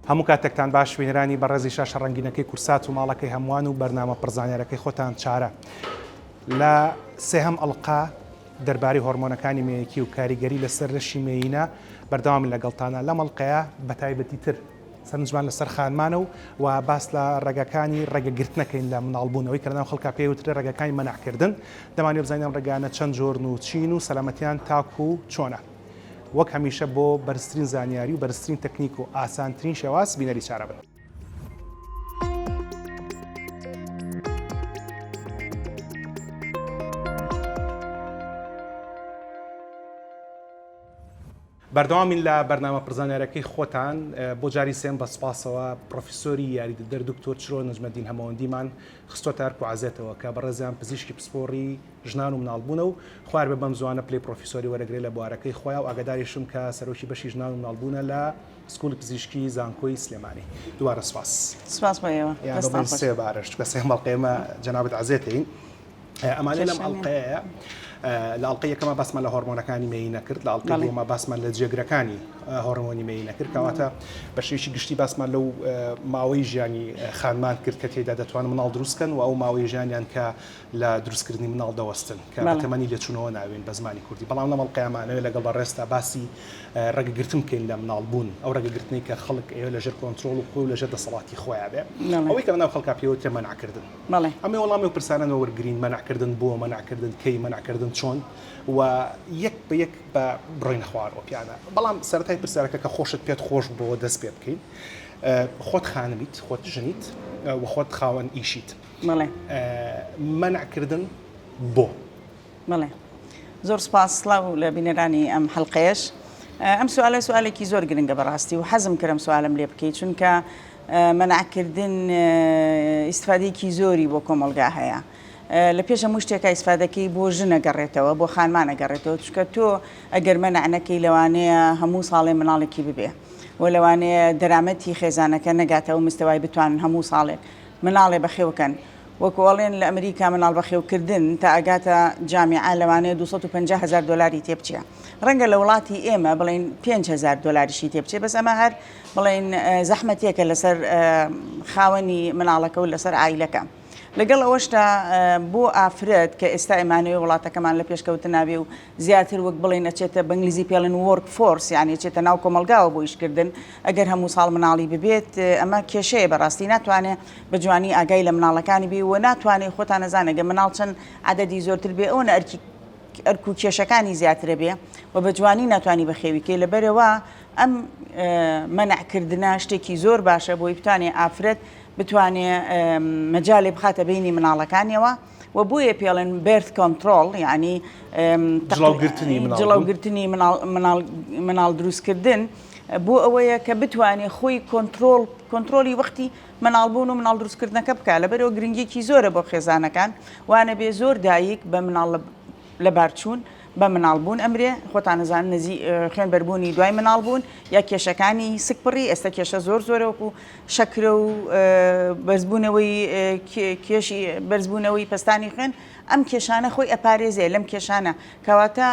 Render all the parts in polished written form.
هەموو کاتێکتان باش وێنەرانی بەڕێزی شاشە ڕەنگینەکەی کورسات و ماڵەکەی هەمووان و بەرنامە پڕزانیارەکەی خۆتان چارە. لە سێهەم ئەڵقا دەربارەی هۆرمۆنەکانی مێیەکی و کاریگەری لەسەر ڕەشی مێینە بەردەوامی لەگەڵتانە. لەم ئەڵقەیە بەتایبەتی تر سەرنجمان لەسەر خانمانە و باس لە ڕێگەکانی ڕێگەگرتنەکەین لە مناڵبوونەوەی کە لەناو خەڵکا پێوترێ ڕێگەکانی مەنعکردن. دەمانێت بزانین ئەم ڕێگانە چەند جۆرن و چین و سەلامەتیان تاکو و چۆنە. وەک هەمیشە بۆ بەرزترین زانیاری و بەرزترین تەکنیک و ئاسانترین شێواز بینەری چارە بن. بەردەوامین لە بەرنامە پڕزانیارەکەی خۆتان بۆ جاری سێم بە سپاسەوە پرۆفیسۆری یاریدەدەر دکتۆر چرۆ نەجمەدین هەمەوەندیمان خستۆتە ئەرک و عەزێتەوە کە بەڕێزیان پزیشکی پسپۆڕی ژنان و مناڵبوونە و خوار بە بەم زوانە پلەی پرۆفیسۆری وەرەگرێت لە بوارەکەی خۆیان و ئاگاداریشم کە سەرۆکی بەشی ژنان و مناڵبوونە لە سکوڵی پزیشکی زانکۆی سلێمانی. دووارە سپاس. سپاس بۆ ئێوە. سێ بارش کە سێم ئەڵقەیەمە جەنابەت عەزێتین. ئەمانە لەم ئەڵقەیە لە ئەڵقەی یەکەمە باسمان لە هۆرمۆنەکانی مێینە کرد، لە ئەڵقەی دووەمە باسمان لە جێگرەکانی هۆرمۆنی مێینە کرد، کەواتە بەشێکی گشتی باسمان لەو ماوەی ژیانی خانمان کرد کە تێدا دەتوانن مناڵ دروستکەن و ئەو ماوەی ژیانیان کە لە دروستکردنی مناڵ دەوەستن کە بەتەمەنی لێچوونەوە ناوێن بە زمانی کوردی. بەڵام لەم ئەڵقەیەمانەوێت لەگەڵ بەڕێستا باسی ڕێگەگرتن بکەین لە مناڵبوون، ئەو ڕێگەگرتنی کە خەڵک ئێوە لەژێر کۆنترۆڵ و خۆی و لەژێر دەسەڵاتی خۆیان بێ، ئەوەی کە بەناو خەڵکا پێوترێ مەنعکردن. ئەمە وەڵامی و پرسانەوە وەرگرین، مەنعکردن بۆ، مەنعکردن کەی، مەنعکردن چۆن و یەک بە یەک بە بڕۆینە خوارەوە پیانە. بەڵام سەرەتای پرسیارەکە کە خۆشت پێت خۆش بۆ دەست پێ بکەین، خۆت خانمیت، خۆت ژنیت و خۆت خاوەن ئیشیت. مەنعکردن بۆ. بەڵێ زۆر سپاس سڵاو لە بینەرانی ئەم حەڵقەیەش. ئەم سوالە سوالێکی زۆر گرنگە بەڕاستی و حەزم کردم سوالم لێ بکەیت، چونکە مەنعکردن ئیسفادەیەکی زۆری بۆ کۆمەڵگا هەیە. لە پێش هەموو شتێکە ئیسفادەکەی بۆ ژنە گەڕێتەوە، بۆ خانمانە گەڕێتەوە، چونکە تۆ ئەگەر مەنعەکەی لەوانەیە هەموو ساڵێ مناڵێکی ببێ و لەوانەیە دەرامەتی خێزانەکە نەگاتەوە مستەوای بتوانن هەموو ساڵێک مناڵێ بەخێوکەن. وەکوڵێن لە ئەمریکا مناڵ بەخێوکردن تا ئەگاتە جامیعە لەوانەیە 250,000 دلاری تێبچێ. ڕەنگە لە وڵاتی ئێمە بڵین 5,000 دلاریشی تێبچێ، بەس ئەمە هەر بڵین زەحمەتێکە لەسەر خاوەنی مناڵەکە و لەسەر عایلەکە. لەگەڵ ئەوەشتا بۆ ئافرەت کە ئێستا ئێمانەوەی وڵاتەکەمان لە پێشکەوتن نابێ و زیاتر وەک بڵێن ئەچێتە بەنگلیزی پێڵن وەرک فۆرس، یعنی چێتە ناو کۆمەلگاوە بۆ ئیشکردن، ئەگەر هەموو ساڵ مناڵی ببێت ئەمە کێشەیە بەڕاستی ناتوانێت بە جوانی ئاگای لە مناڵەکانی بێ و ناتوانێت خۆتان نەزانە گە مناڵ چەند عەدەدی زۆرتر بێ ئەوە ئەرک و کێشەکانی زیاترە بێ و بە جوانی ناتوانی بەخێویکەی. لەبەرەوە ئەم مەنعکردنە شتێکی زۆر باشە بۆی بتوانێت ئافرەت بتوانێت مەجاالێ بخاتە بینی مناڵەکانیەوە و بۆیە پێڵێن بێرت کۆنترۆڵ، یعنی جڵاوگرتنی مناڵ دروستکردن بۆ ئەوەیە کە بتوانێت خۆی کۆنترۆلی وەختی مناڵبوون و مناڵ دروستکردنەکە بکات. لەبەرەوە گرنگێکی زۆرە بۆ خێزانەکان وانە بێ زۆر دایک بە مناڵ لە بارچوون بە مناڵبوون ئەمرێ خۆتان نەزان نزی خوێنبەربوونی دوای مناڵبوون یا کێشەکانی سکپڕی ئێستا کێشە زۆر زۆرەوەکو شەکرە و بەرزبوونەوەی کێشی بەرزبوونەوەی پستانی خوێن، ئەم کێشانە خۆی ئەپارێزێ لەم کێشانە، کەواتە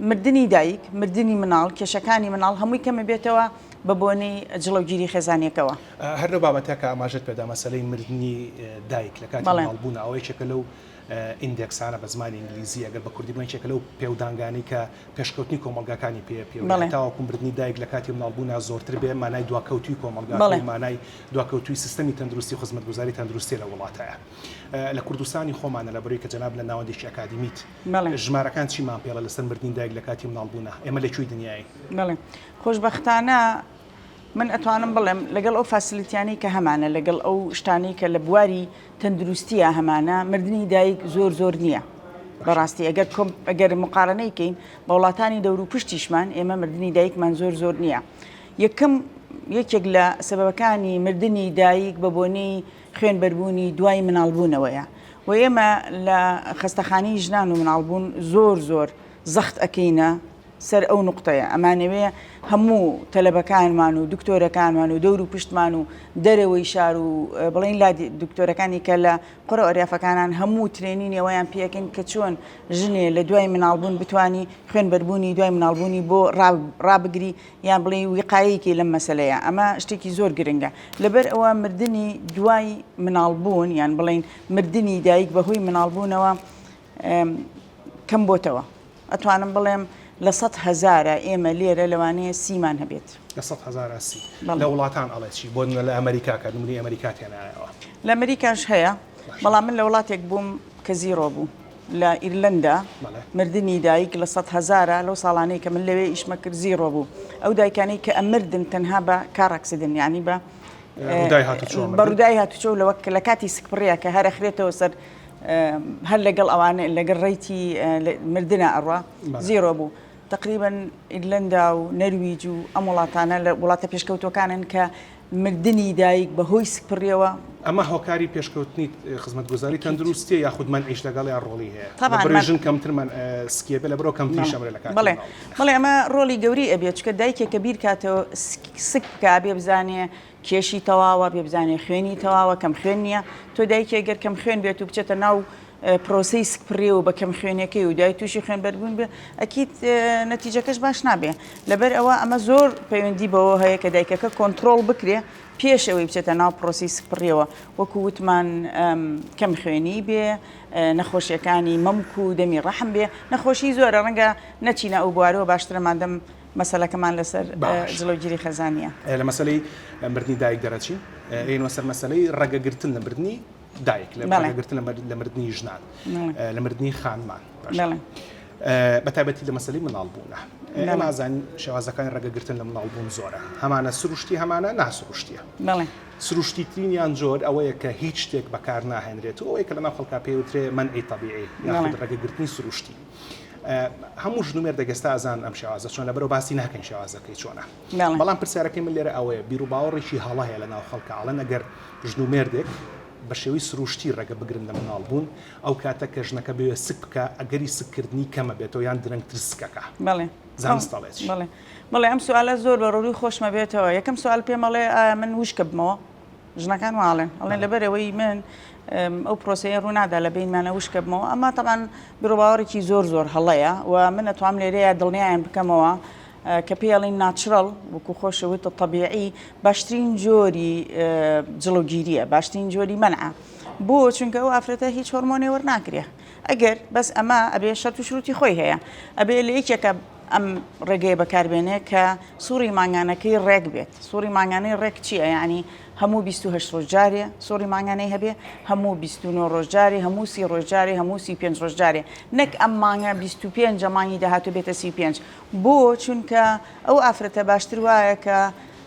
مردنی دایک، مردنی مناڵ، کێشەکانی مناڵ هەمووی کەمە بێتەوە بە بۆنەی جڵەوگیری خێزانیەکەوە. هەر لەو بابەتەکە ئاماژت پێدا مەسەلەی مردنی دایک لە کاتی مناڵبوون ئەوەیەکە لەو ئیندێکسانە بە زمانی ئینگلیزی ئەگەر بە کوردی بڵێنێکە لەو پێودانگانی کە پێشکەوتنی کۆمەلگاکانی پێتاوەکو مردنی دایک لە کاتی مناڵبوونا زۆرتر بێ مانای دواکەوتوی کۆمەلگا، مانای دواکەوتوی سیستەمی تەندروستی خزمەتگوزاری تەندروستی لە وڵاتەیە. لە کوردستانی خۆمانە لە بەرەوەی کە جەناب لە ناوەندێکی ئەکادمیت ژمارەکان چیمان پێڵە لەسەر مردنی دایک لە کاتی مناڵبوونا ئێمە لەکوێی دنیایی؟ بەڵێ خۆشبەختانە من ئەتوانم بڵێم لەگەڵ ئەو فاسیلیتیانی کە هەمانە، لەگەڵ ئەو شتانی کە لە بواری تەندروستیە هەمانە، مردنی دایک زۆر نییە بەڕاستی. ئەگەر مقارنەیکەین بە وڵاتانی دەور و پشتیشمان ئێمە مردنی دایکمان زۆر نییە. یەکێک لە سەبەبەکانی مردنی دایک بە بۆنەی خوێنبەربوونی دوای مناڵبوونەوەیە و ئێمە لە خەستەخانەی ژنان و مناڵبوون زۆر زەخت ئەەکەینە سەر ئەو نقطەیە ئەمانەوێ هەموو تەلەبەکانمان و دکتۆرەکانمان و دەور و پشتمان و دەرەوەی شار و بڵین لا دکتۆرەکانی کە لە قڕە ئەریافەکانان هەموو ترێنینەوەیان پێکەن کە چۆن ژنێ لە دوای مناڵبوون بتانی خوێنبەربوونی دوای مناڵبوونی بۆ ڕابگری یان بڵێ وقایەکی لەم مەسەلەیە ئەمە شتێکی زۆر گرنگە لەبەر ئەوە مردنی دوای مناڵبوون یان بڵین مردنی دایک بەهۆی مناڵبوونەوە کەم بۆتەوە ئەتوانم بڵێم لە 100,000 ئێمە لێرە لەوانەیە سیمان هەبێت لە 100,000 سی لە وڵاتان ئەڵێکی بۆ لە ئەمریکا کە نمونی ئەمریکا تێنایەوە لە ئەمریکاش هەیە بەڵام من لە وڵاتێک بووم کە زیرۆ بوو لە ئیرلندا مردنی دایک لە 100,000 لەو ساڵانەی کە من لەوێ ئیشمە کرد زیرۆ بوو ئەو دایکانەی کە ئەمردن تەنها بە کاڕاکسیدن یعنی بە بەڕوودای هاتوچۆ لەوە لە کاتی سکپڕەیە کە هەرەخرێتەوە سەر هەر لەگەڵ ئەوانە لەگەڵ ڕێیتی مردنە ئەڕوا زیرۆ بوو تقریبا ئیرلندا و نەرویج و ئەم وڵاتانە لە وڵاتە پێشکەوتەکانن کە مردنی دایک بەهۆی سکپڕیەوە ئەمە هۆکاری پێشکەوتنی خزمەتگوزاری تەندروستی یاخود منعیش لەگەڵیان ڕۆڵی هەیە ژن کەمترمان سکێبە لە بڕۆ کەمتری شەمرە لە کات بڵێ ئەمە ڕۆڵی گەوری ئەبێت چکە دایکێکە بیر کاتەوە سک بکا بێ بزانێ کێشی تەواوە بێ بزانێ خوێنی تەواوە کەم خوێن نییە تۆ دایکێ گەر کەم خوێن بێت و بچێتە ناو پرۆسی سکپڕێ و بە کەم خوێنەکەی و دای تووشی خوێنبەربوون بێ ئەکیت نەتیجەکەش باش نابێ لەبەر ئەوە ئەمە زۆر پەیوەندی بەوە هەیە کە دایکەکە کۆنتترۆل بکرێ پێشەوەی بچێتە ناو پرۆسی سکپڕیەوە وەکو وتمان کەم خوێنی بێ نەخۆشیەکانی مەمک و دەمی ڕەحم بێ نەخۆشی زۆرە ڕەنگە نەچینە ئەو بوارەوە باشترمادەم مەسەلەکەمان لەسەر جلۆگیری خەزانیە لە مەسلەی مردنی دایک دەرەچین ئێنوە سەر مەسلەی ڕێگەگرتن لە مردنی دایک لەگرتن لە مردنی ژنان لە مردنی خانمان بەتایبەتی لە مەسلەی مناڵبوونە ئەمازان شێوازەکانی ڕێگەگرتن لە مناڵبوون زۆرە هەمانە سروشتی هەمانە ناسروشتیە سروشتیترینیان جۆر ئەوەیە کە هیچ شتێک بەکار ناهێنرێت و ئەوەیە کە لەناو خەڵکا پێوترێ منعی طبیعی یاخود ڕێگەگرتنی سروشتی هەموو ژنومێر دەگەستا ئازان ئەم شێوازە چۆن لەبەرەوە باسی ناکەین شێوازەکەی چۆنە بەڵام پرسیارەکەی من لێرە ئەوەیە بیر و باوەڕێکی هەڵە هەیە لەناو خەڵکە ئەڵەن ئەگەر ژنومێردێک بە شێوەی سروشتی ڕێگە بگرن لە مناڵبوون ئەو کاتە کە ژنەکە بێ سک بکە ئەگەری سکردنی کەمە بێتەوە یان درەنگتر سکەکە بەڵێ ئەم سوالە زۆر بە ڕووی خۆشمە بێتەوە یەکەم سوال پێمەڵێ من وشکە بمەوە ژنەکان واڵێن ئەڵێن لەبەرەوەی من ئەو پرۆسەیە ڕوونادا لە بینمانە وشکە بمەوە ئەمە تەبان بیرۆباوەڕێکی زۆر هەڵەیە و من ئەتوانم لێرەیە دڵنیایان بکەمەوە کە پێڵین ناچرەڵ وەکو خۆشەوەتە طبیعی باشترین جۆری جلوگیریە باشترین جۆری منعە بۆ چونکە ئەو ئافرەتە هیچ هۆرمۆنی وەرناگرێ ئەگەر بەس ئەمە ئەبێ شەرت و شروتی خۆی هەیە ئەبێ لە یەکێکە ئەم ڕێگەی بەکاربێنێ کە سووری مانگانەکەی ڕێک بێت سووری مانگانەی ڕێک چییە یعنی هەموو 28 ڕۆژجارێ سووری مانگانەی هەبێ هەموو 29 ڕۆژجارێ هەموو 30 ڕۆژجارێ هەموو 35 ڕۆژجارێ نەک ئەم مانگە 25 مانگی داهاتوو بێتە 35 بۆ چونکە ئەو ئافرەتە باشتر وایە کە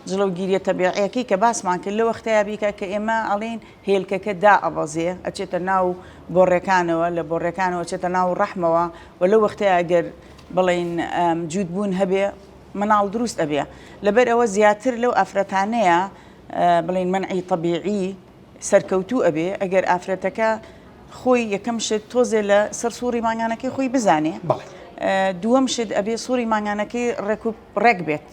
جلوگیریە تەبیعیەکەی کە باسمان کرد لە وەختەیە بیکە کە ئێمە ئەڵێن هێلکەکە دائەبەزێ ئەچێتە ناو بۆڕێکانەوە لە بۆڕێکانەوە چێتە ناو ڕەحمەوە و لە وەختەیە ئەگەر بڵین جوودبوون هەبێ مناڵ دروست ئەبێ لەبەر ئەوە زیاتر لەو ئافرەتانەیە بڵین منعی طبیعی سەرکەوتوو ئەبێ ئەگەر ئافرەتەکە خۆی یەکەم شت تۆزێ لە سەر سووری مانگانەکەی خۆی بزانێ دووەم شت ئەبێ سووری مانگانەکەی ڕێک بێت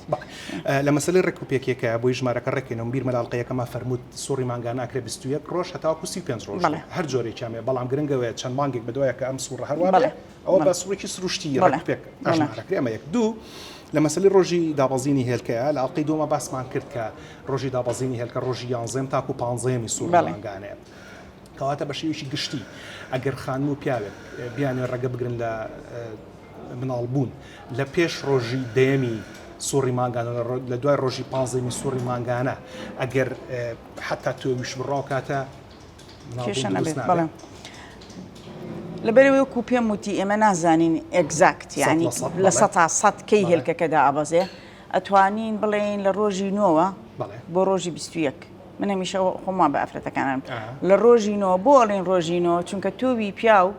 لە مەسلەی ڕێکوپێکێکە بۆی ژمارەکە ڕێکێنەوە بیر مەلاڵقەیەکەمە فەرمووت سووری مانگانە ئەکرێ 21 ڕۆژ هەتاوەکو 35 ڕۆژ هەر جۆرێکی ئەمێ بەڵام گرنگەوەیە چەند مانگێک بەدوایە کە ئەم سوورە هەروە ئەوە بە سوورێکی سروشتی ڕێکوپێک ئەژمارەکرێ ئەمە یەک دوو لە مەسلەی ڕۆژی دابەزینی هێلکەیە لە ئەڵقەی دووەمە باسمان کرد کە ڕۆژی دابەزینی هێلکە ڕۆژی 11 تاکو 15 سووری مانگانەیە کەواتە بە شێوەیەکی گشتی ئەگەر خانم و پیاوێک بیانێ ڕێگە بگرن لە مناڵبوون لە پێش ڕۆژی دەیەمی سووری مانگانە لە دوای ڕۆژی 15 سووری مانگانە ئەگەر حتا توێویش بڕاو کاتە لەبەرەوەی وەکو پێم وتی ئێمە نازانین ئەگزاکت یعنی لە 100 کەی هێلکەکەدا ئابەزێ ئەتوانین بڵێن لە ڕۆژی 9 بۆ ڕۆژی 21 من هەمیشە خۆمان بە ئافرەتەکانم لە ڕۆژی 9 بۆ ئەڵێن ڕۆژی 9 چونکە تۆوی پیاو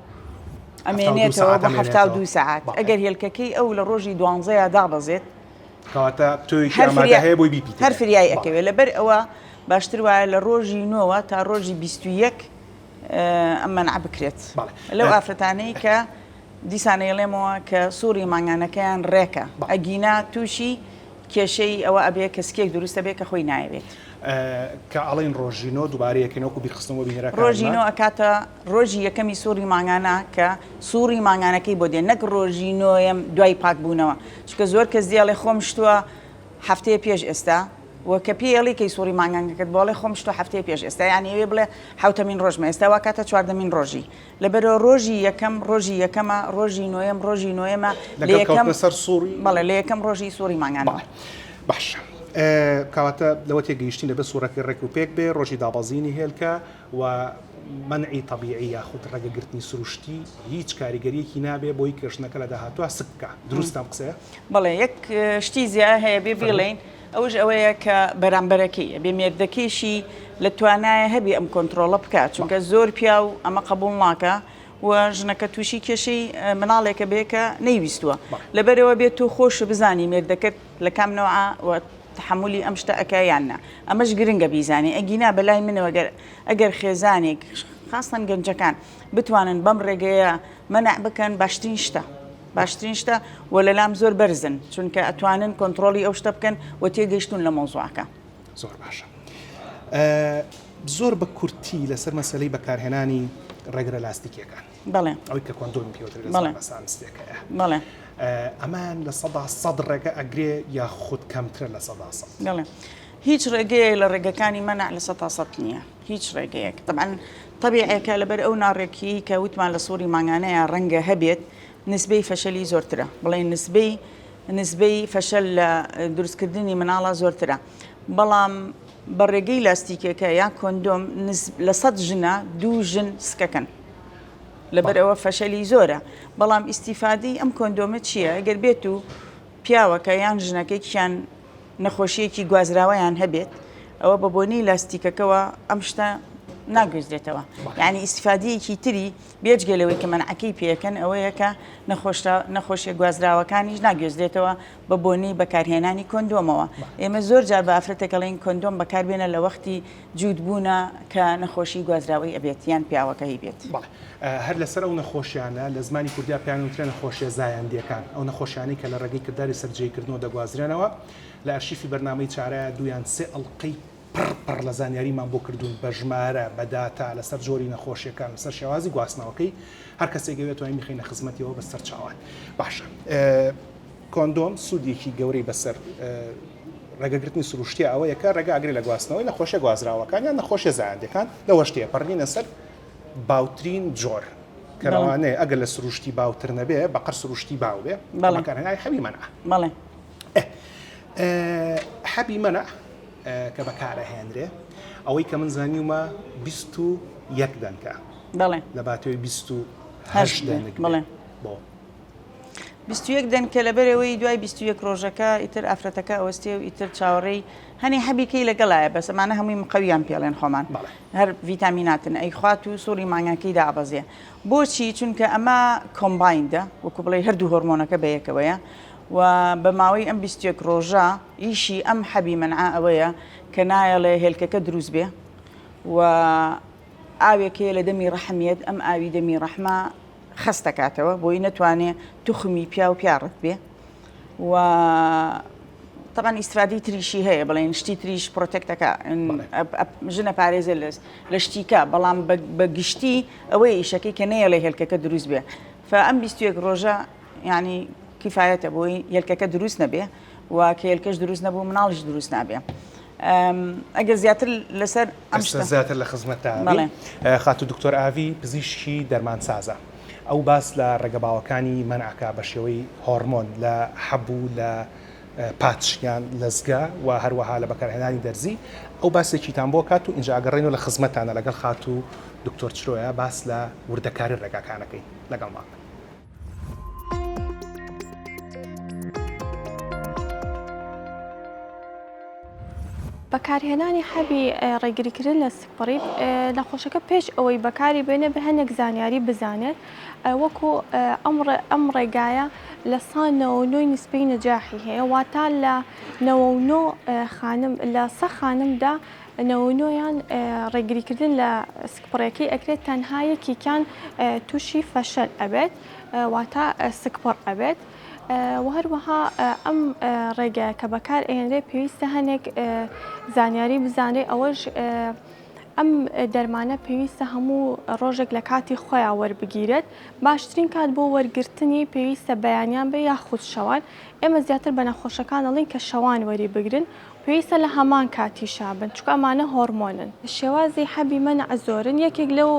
ئەمێنێتەوە بە 72 ساعت ئەگەر هێلکەکەی ئەو لە ڕۆژی 12 دابەزێت هەر فریای ئەکەوێت لەبەر ئەوە باشتر وایە لە ڕۆژی 9 تا ڕۆژی 21 ئەم منع بکرێت لەو ئافرەتانەی کە دیسانەیەڵێمەوە کە سووری ماگانەکەیان ڕێکە ئەگینا تووشی کێشەی ئەوە ئەبێ کەسکێک دروستە بێت کە خۆی نایەوێت کە ئەڵین ڕۆژینۆ دووبارەیەکەنەوە بیرخستنەوە بینێرەکە ڕۆژینۆ ئەکاتە ڕۆژی یەکەمی سووری ماگانە کە سووری ماگانەکەی بۆ دێ نەک ڕۆژینۆیم دوای پاک بوونەوە چکە زۆر کەس دیاڵێ خۆم شتووە هەفتەیە پێش ئێستا وەکە پێڵی کەی سووری ماگانەکەت بۆڵێ خۆم شتووە هەفتەیە پێش ئێستا یانی ئەوێ بڵێ حوتەمین ڕۆژمە ئێستا وا کاتە چواردەمین ڕۆژی لەبەرەوە ڕۆژی یەکەمە ڕۆژی نوێمە لە یەکەم سەر سووری بەڵێ لە یەکەم ڕۆژی سووری ماگانەوە باش کەواتە لەوە تێگەیشتین لەبێت سوورەکە ڕێک و پێک بێ ڕۆژی دابەزینی هێلکە و منعی طبیعی یاخود ڕێگەگرتنی سروشتی هیچ کاریگەریەکی نابێ بۆی کێشنەکە لە داهاتوە سکە دروستم قسەیە بەڵێ یەک شتی زیاد هەیە بێ بڵێن ئەوش ئەوەیە کە بەرامبەرەکەی بێ مێردەکەیشی لە توانایە هەبی ئەم کۆنتترۆڵە بکات چونکە زۆر پیا و ئەمە قبول ناکە و ژنەکە تووشی کێشەی مناڵێکە بێ کە نەیویستووە لەبەرەوە بێت و خۆش بزانی مێردەکەت لە کامنەوە تحملی ئەم شتە ئەکایاننا ئەمەش گرنگە بیزانانی ئەگینا بەلای منەوە ئەگەر خێزانێک خاستن گەنجەکان بتوانن بەم ڕێگەیە مەنع بکەن باشترین شتە و لەلام زۆر بەرزن چونکە ئەتوانن کۆنتترۆلی ئەو شتە بکەن و تێگەیشتون لە مۆزوعەکە زۆر باشە زۆر بە کورتی لەسەر مەسلەی بەکارهێنانی ڕێگرە لاستیکیەکان بەڵێ ئەوەی کە کۆندۆمی پێوتر سانستێکەیە بەڵێ ئەمان لە 100 ڕێگە ئەگرێ یا خود کەمترە لە 100 بەڵێ هیچ ڕێگەیە لە ڕێگەکانی مەنع لە 100 نییە هیچ ڕێگەیەک طبعاً طبیعەکە لەبەر ئەو ناڕێکی کە وتمان لە سووری ماگانەیە ڕەنگە هەبێت نسبەی فەشەلی زۆرترە بڵێ نسبەی فەشەل لە دروستکردنی مناڵە زۆرترە بەڵام بە ڕێگەی لاستیکەکە یا کۆندۆم لە 100 ژنە 2 ژن سکەکەن لەبەر ئەوە فەشەلی زۆرە بەڵام ئیسیفادەی ئەم کۆندۆمە چییە؟ ئەگەر بێت و پیاوەکە یان ژنەکەیان نەخۆشیەکی گوازراوەیان هەبێت ئەوە بە بۆنی لاستیکەکەەوە ئەم شتە ناگوێزرێتەوە یعنی ئیسیفادەیەکی تری بێجگەلەوەی کە منعەکەی پێەکەن ئەوەیە کە نەخۆشیە گوازراوەکانیش ناگوێزرێتەوە بە بۆنی بەکارهێنانی کۆندۆمەوە ئێمە زۆر جار بە ئافرەتەکەڵین کۆندۆم بەکاربێنە لە وەختی جوودبوونە کە نەخۆشی گوازراوی ئەبێت یان پیاوەکەی بێت هەر لەسەر ئەو نەخۆشیانە لە زمانی کوردیا پێیان وترێ نەخۆشیە زایەندیەکان ئەو نەخۆشیانی کە لە ڕێگەی کردداری سەررجەیکردنەوە دەگوازرێنەوە لە ئەرشیفی بەرنامەی چارەیە 2 یان 3 ئەڵلقەی پڕ لە زانیاریمان بۆ کردوون بە ژمارە بەداتا لەسەر جۆری نەخۆشیەکان لەسەر شێوازی گواستنەوەکەی هەر کەسێکەوێت توانین بخینە خزمەتیەوە بەسەر چاوان باشە کۆندۆم سوودێکی گەورەی بەسەر ڕێگەگرتنی سروشتی ئەوەیە کە ڕێگە ئاگری لە گواستنەوەی نەخۆشیە گوازراوەکان یان نەخۆشیە زایەندەکان لەوە شتەیە پەڕینە سەر باوترین جۆر کەڕەوانەیە ئەگەر لە سروشتی باوتر نەبێ بەقەر سروشتی باو بێ بەڵێکارهێنانی حەبی مەنع بەڵێ حەبی مەنع کە بەکارەهێنرێ ئەوەی کە من زانیومە 21 دەنکە بەڵێ لە باتەوەی 28 دەنک بڵێ بۆ 21 دەنکە لەبەرەوەی دوای 21 ڕۆژەکە ئیتر ئافرەتەکە ئەوەستێ و ئیتر چاوەڕێی هەنی حەبیکەی لەگەڵایە بەس ئەمانە هەمووی مقەویان پێڵێن خۆمان هەر ڤیتامیناتن ئەی خوات و سووری مانگاکەی دابەزێ بۆچی چونکە ئەمە کۆمبایندە وەکو بڵێ هەردوو هۆرمۆنەکە بەیەکەوەیە و بە ماوەی ئەم 21 ڕۆژە ئیشی ئەم حەبی منعا ئەوەیە کە نایەڵێ هێلکەکە دروست بێ و ئاوێکەیە لە دەمی ڕەحمیەت ئەم ئاوی دەمی ڕەحمە خەست دەکاتەوە بۆی نەتوانێت توخمی پیا و پیاڕت بێ و طبعا ئیسفادی تریشی هەیە بڵێن شتی تریش پرۆتێکتەکە ژنە پارێزە لە شتیکە بەڵام بە گشتی ئەوەی ئیشەکەی کە نەیەڵێ هێلکەکە دروست بێ فئەم 21 ڕۆژە یعنی کیفایەتە بۆی هێلکەکە دروست نەبێ و کە هێلکەش دروست نەبوو مناڵیش دروست نابێ ئەگەر زیاتر لەسەر ئەم شتە زیاتر لە خزمەتە خاتو دکتۆر ئاوی پزیشکی دەرمانسازە ئەو باس لە ڕێگەباوەکانی مەنعکە بە شێوەی هۆرمۆن لە حەبوو لە پاتشیان لەزگا و هەروەها لە بەکارهێنانی دەرزی ئەو باسێکیتان بۆ کات و ئینجا ئەگەڕێنەوە لە خزمەتانە لەگەڵ خاتو دکتۆر چرۆیە باس لە وردەکاری ڕێگاکانەکەی لەگەڵمان. بەکارهێنانی حەبی ڕێگریکردن لە سکپڕی نەخۆشەکە پێش ئەوەی بەکاری بێنە بە هەندێک زانیاری بزانێت وەکو ئەم ڕێگایە لە 199 نسبەی نەجاحی هەیە واتە لە 99 خانم لە 100 خانمدا 99یان ڕێگریکردن لە سکپڕەکەی ئەکرێت تەنها یەکێکیان تووشی فەشەل ئەبێت واتا سكبر أبد وهروها أم رجع كبكار إنري بيست هنك زانياري بزاني أوج أم درمانە پێویستە هەموو ڕۆژێک لە کاتی خۆیان وەربگیرێت باشترین کات بۆ وەرگرتنی پێویستە بەیانیان بێ یاخود شەوان ئێمە زیاتر بە نەخۆشەکان دەڵێن کە شەوان وەری بگرن پێویستە لە هەمان کاتی شابن چونکە ئەمانە هۆرمۆنن شێوازی حەبی مەنع زۆرن یەکێک لەو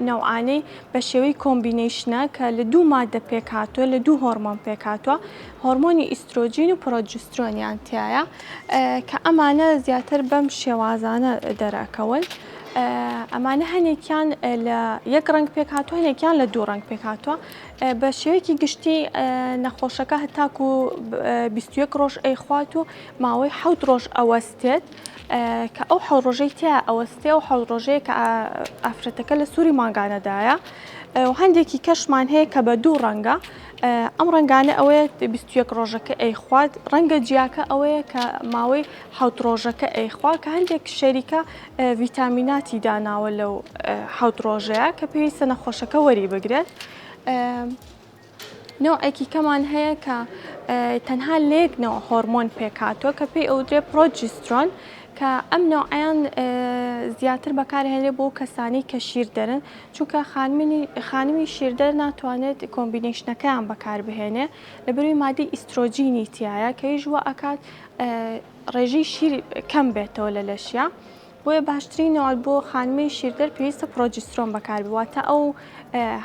نەوعانەی بە شێوەی کۆمبینیشنە کە لە دوو مادە پێکهاتووە لە دوو هۆرمۆن پێکهاتووە هۆرمۆنی ئیسترۆجین و پرۆجسترۆنیان تایە کە ئەمانە زیاتر بەم شێوازانە دەراکەون ئەمانە هەنێکیان لە یەک ڕنگ پێکهاتووە هەنێکیان لە دوو ڕنگ پێکهاتووە بە شێوەیەکی گشتی نەخۆشەکە هەتاکو 21 ڕۆژ ئەیخوات و ماوەی 7 ڕۆژ ئەوەستێت کە ئەو 7 ڕۆژەی تیا ئەوەستێ و 7 ڕۆژەیە کە ئافرەتەکە لە سووری ماگانەدایە و هەندێکی کەشمان هەیە کە بە دوو ڕەنگە ئەم ڕنگانە ئەوەیە 21 ڕۆژەکە ئەیخوات ڕەنگە جیاکە ئەوەیە کە ماوەی 7 ڕۆژەکە ئەیخوات کە هەندێک شەریکە ڤیتامیناتی داناوە لەو 7 ڕۆژەیە کە پێویستە نەخۆشەکە وەری بگرێت نوعێکی کەمان هەیە کە تەنها لێکنەوە هۆرمۆن پێکهاتووە کە پێی ئەودرێ پرۆجسترۆن کە ئەم نوعیان زیاتر بەکارهێنێ بۆ کەسانی کە شیر دەرن چونکە خانمی شیردەر ناتوانێت کۆمبینیشنەکەیان بەکاربهێنێ لەبەروی مادەی ئیسترۆجینی تایە کە هیچوە ئەکات ڕێژەی شیر کەم بێتەوە لە لەشیا بۆیە باشترین نوع بۆ خانمی شیردەر پێویستە پرۆجسترۆن بەکاربواتە ئەو